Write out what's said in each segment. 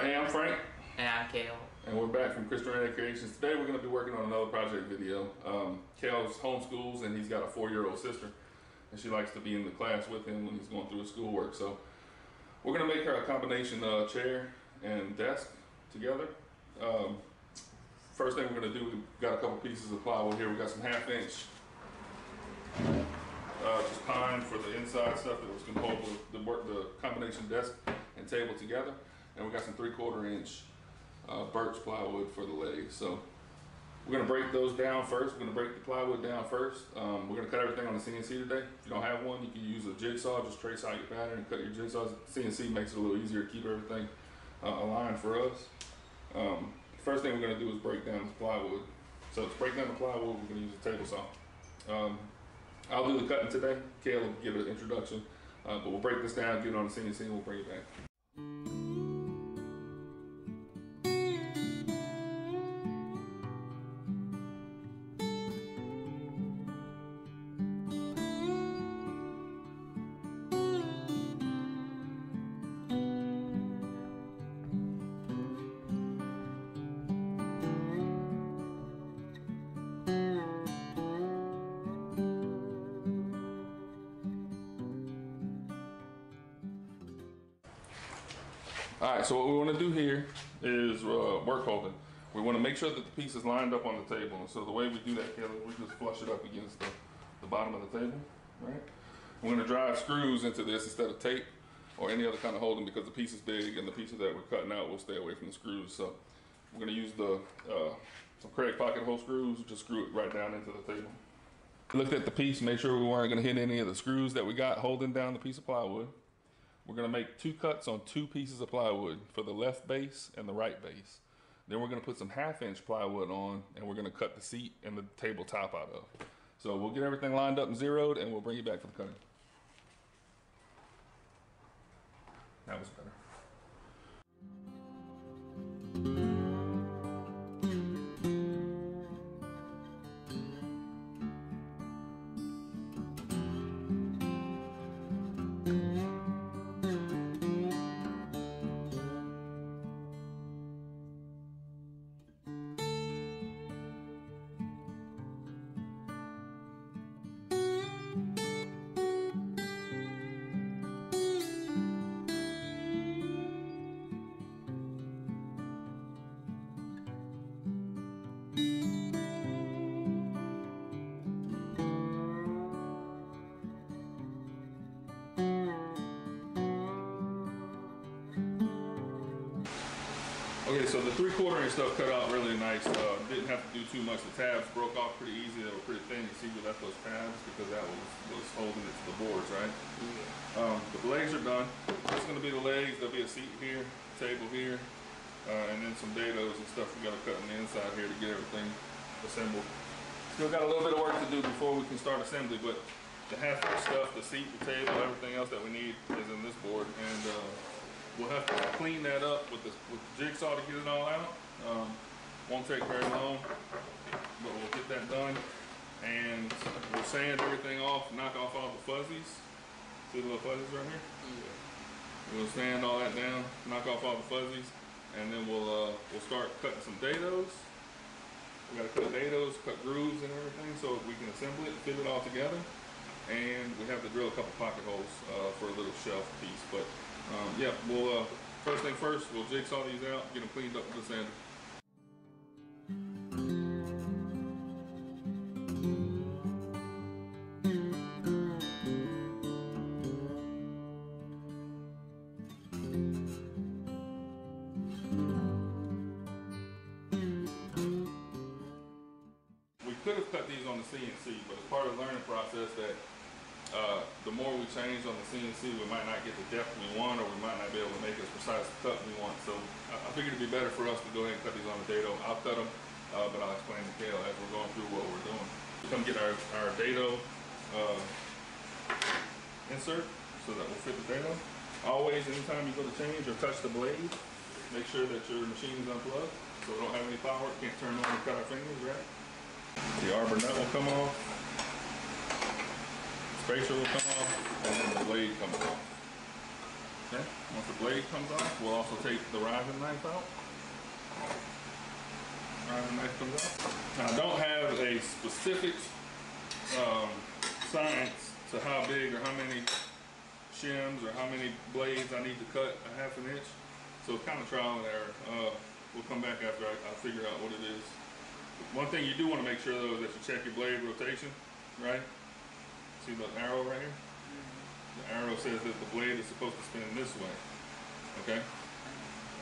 Hey, I'm Frank. And I'm Kale. And we're back from Christian Red Creations. Today we're going to be working on another project video. Kale's homeschools and he's got a 4-year-old sister. And she likes to be in the class with him when he's going through his schoolwork. So we're going to make her a combination chair and desk together. First thing we're going to do, we've got a couple pieces of plywood here. We got some 1/2 inch just pine for the inside stuff that was going to hold the combination desk and table together. And we got some 3/4 inch birch plywood for the legs. So we're going to break those down first. We're going to break the plywood down first. We're going to cut everything on the CNC today. If you don't have one, you can use a jigsaw. Just trace out your pattern and cut your jigsaws. CNC makes it a little easier to keep everything aligned for us. First thing we're going to do is break down this plywood. So to break down the plywood, we're going to use a table saw. I'll do the cutting today. Kale will give it an introduction. But we'll break this down, get it on the CNC, and we'll bring it back. All right, so what we want to do here is work holding. We want to make sure that the piece is lined up on the table. And so the way we do that, Kelly, we just flush it up against the bottom of the table, right? We're going to drive screws into this instead of tape or any other kind of holding because the piece is big and the pieces that we're cutting out will stay away from the screws. So we're going to use some Craig pocket hole screws, just screw it right down into the table. We looked at the piece, made sure we weren't going to hit any of the screws that we got holding down the piece of plywood. We're going to make 2 cuts on 2 pieces of plywood for the left base and the right base. Then we're going to put some 1/2 inch plywood on and we're going to cut the seat and the tabletop out of. So we'll get everything lined up and zeroed and we'll bring you back for the cutting. That was better. Okay, so the 3/4 inch stuff cut out really nice. Didn't have to do too much. The tabs broke off pretty easy. They were pretty thin. You see we left those tabs because that was holding it to the boards, right? Yeah. The legs are done. This is going to be the legs. There'll be a seat here, table here, and then some dados and stuff we got to cut on the inside here to get everything assembled. Still got a little bit of work to do before we can start assembly, but the 1/2 inch stuff, the seat, the table, everything else that we need is in this board, and we'll have to clean that up with the jigsaw to get it all out. Won't take very long, but we'll get that done. And we'll sand everything off, knock off all the fuzzies. See the little fuzzies right here? Yeah. We'll sand all that down, knock off all the fuzzies, and then we'll start cutting some dados. We gotta cut dados, cut grooves and everything so we can assemble it, fit it all together. And we have to drill a couple pocket holes for a little shelf piece. But yeah, we'll first thing first, we'll jigsaw these out, get them cleaned up with the sander. We could have cut these on the CNC, but it's part of the learning process that the more we change on the CNC, we might not get the depth we want, or we might not be able to make as precise a cut we want. So I figured it'd be better for us to go ahead and cut these on the dado. I'll cut them, but I'll explain to Kale as we're going through what we're doing. We come get our dado insert so that will fit the dado. Always, anytime you go to change or touch the blade, make sure that your machine is unplugged so we don't have any power. Can't turn on and cut our fingers, right? The arbor nut will come off. Spacer will come off, and then the blade comes off. Okay, once the blade comes off, we'll also take the rising knife out. Rising knife comes out. Now, I don't have a specific science to how big or how many shims or how many blades I need to cut a ½ inch. So it's kind of trial and error. We'll come back after I figure out what it is. One thing you do want to make sure though is that you check your blade rotation, right? See the arrow right here? The arrow says that the blade is supposed to spin this way, okay?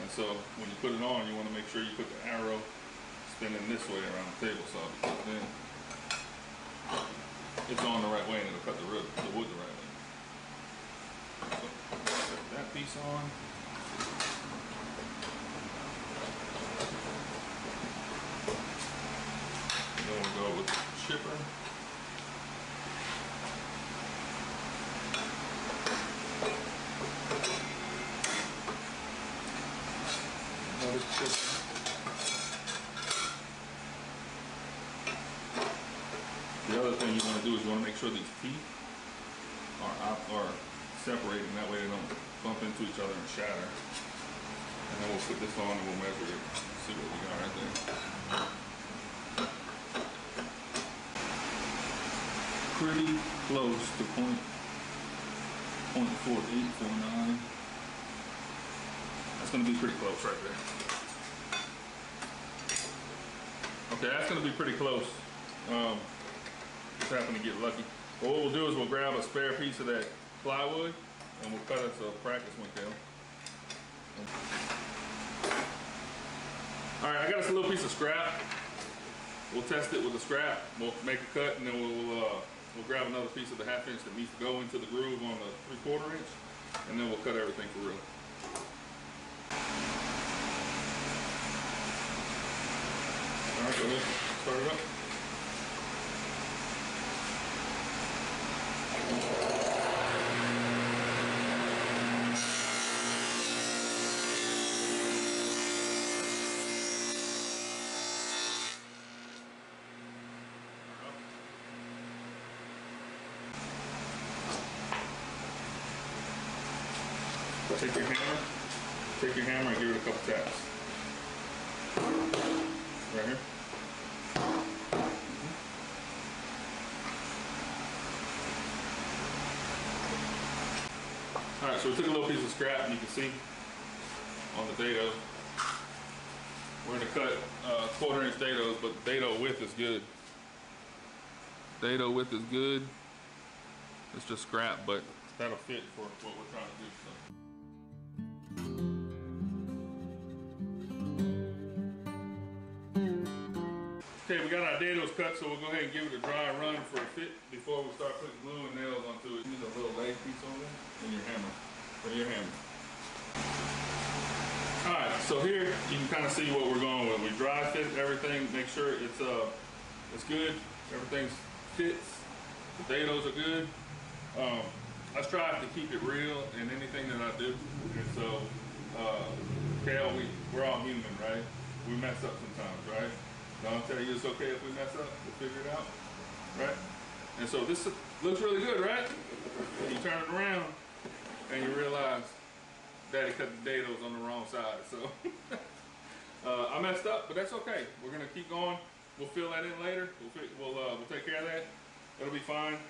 And so when you put it on, you want to make sure you put the arrow spinning this way around the table saw, because then it's on the right way and it'll cut the wood the right way. So set that piece on. Then we'll go with the chipper. Another chipper. The other thing you want to do is you want to make sure these teeth are separating. That way they don't bump into each other and shatter. And then we'll put this on and we'll measure it. See what we got right there. Pretty close to .4849. That's going to be pretty close right there. Okay, that's going to be pretty close. Just happened to get lucky. What we'll do is we'll grab a spare piece of that plywood and we'll cut it to a practice one tail. All right, I got us a little piece of scrap. We'll test it with the scrap. We'll make a cut and then we'll grab another piece of the ½ inch that needs to go into the groove on the 3/4 inch, and then we'll cut everything for real. All right, go ahead, start it up. Take your hammer and give it a couple taps. Right here. All right, so we took a little piece of scrap and you can see on the dado. We're gonna cut 1/4 inch dados, but the dado width is good. Dado width is good. It's just scrap, but that'll fit for what we're trying to do. So. Okay, we got our dados cut, so we'll go ahead and give it a dry run for a fit before we start putting glue and nails onto it. Use a little leg piece over there and your hammer. For your hammer. All right, so here you can kind of see what we're going with. We dry fit everything, make sure it's good. Everything fits. The dados are good. I strive to keep it real in anything that I do. And so, Kale, we're all human, right? We mess up sometimes, right? I'll tell you it's okay if we mess up, we'll figure it out, right? And so this looks really good, right? You turn it around and you realize Daddy cut the dados on the wrong side. So I messed up, but that's okay. We're gonna keep going. We'll fill that in later. We'll take care of that. It'll be fine.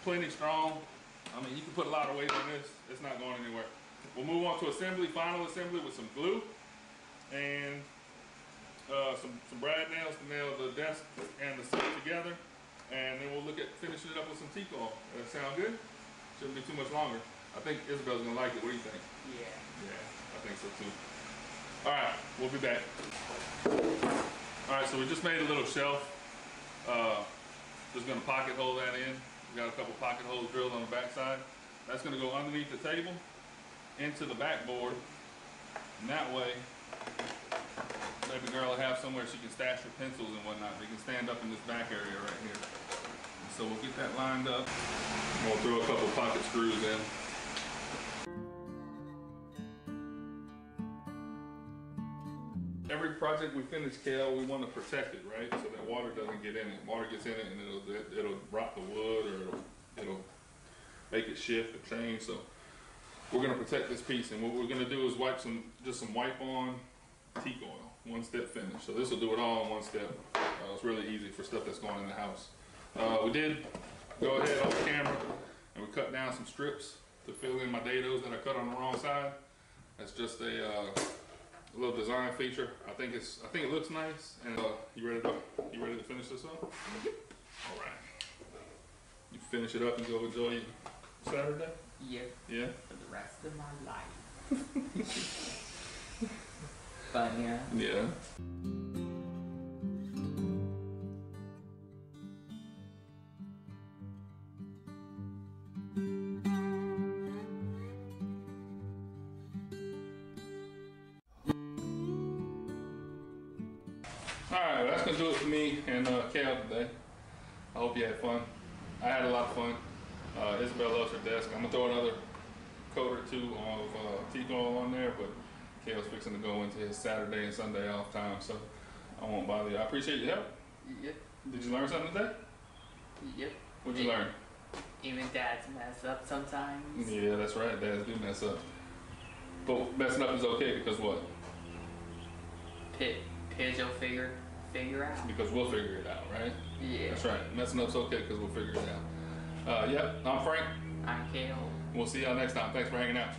Plenty strong. I mean, you can put a lot of weight on this. It's not going anywhere. We'll move on to assembly, final assembly with some glue and some brad nails to nail the desk and the seat together, and then we'll look at finishing it up with some T-coil. Does that sound good? Shouldn't be too much longer. I think Isabel's gonna like it. What do you think? Yeah, I think so too. All right, we'll be back. All right, so we just made a little shelf. Just gonna pocket hole that in. We got a couple pocket holes drilled on the back side. That's gonna go underneath the table into the backboard, and that way baby girl will have somewhere she can stash her pencils and whatnot. They can stand up in this back area right here. And so we'll get that lined up. We'll throw a couple pocket screws in. Every project we finish, Kale, we want to protect it, right? So that water doesn't get in it. Water gets in it and it'll rot the wood, or it'll make it shift or change. So we're gonna protect this piece, and what we're gonna do is wipe just some wipe on teak oil, one step finish. So this will do it all in one step. It's really easy for stuff that's going in the house. We did go ahead off camera and we cut down some strips to fill in my dados that I cut on the wrong side. That's just a little design feature. I think it looks nice. And you ready to finish this up? All right. You finish it up and go enjoy your Saturday? Yep. Yeah? For the rest of my life. Fun, yeah? Yeah. Alright, well, that's going to do it for me and Cal today. I hope you had fun. I had a lot of fun. Isabel loves her desk. I'm going to throw another coat or two of teak oil on there, but Cal's fixing to go into his Saturday and Sunday off time, so I won't bother you. I appreciate your help. Yep. Did you learn something today? Yep. What'd you learn? Even dads mess up sometimes. Yeah, that's right. Dads do mess up. But messing up is okay because what? Kids will figure out. Because we'll figure it out, right? Yeah. That's right. Messing up's okay because we'll figure it out. Yep, I'm Frank. I'm Kale. We'll see y'all next time. Thanks for hanging out.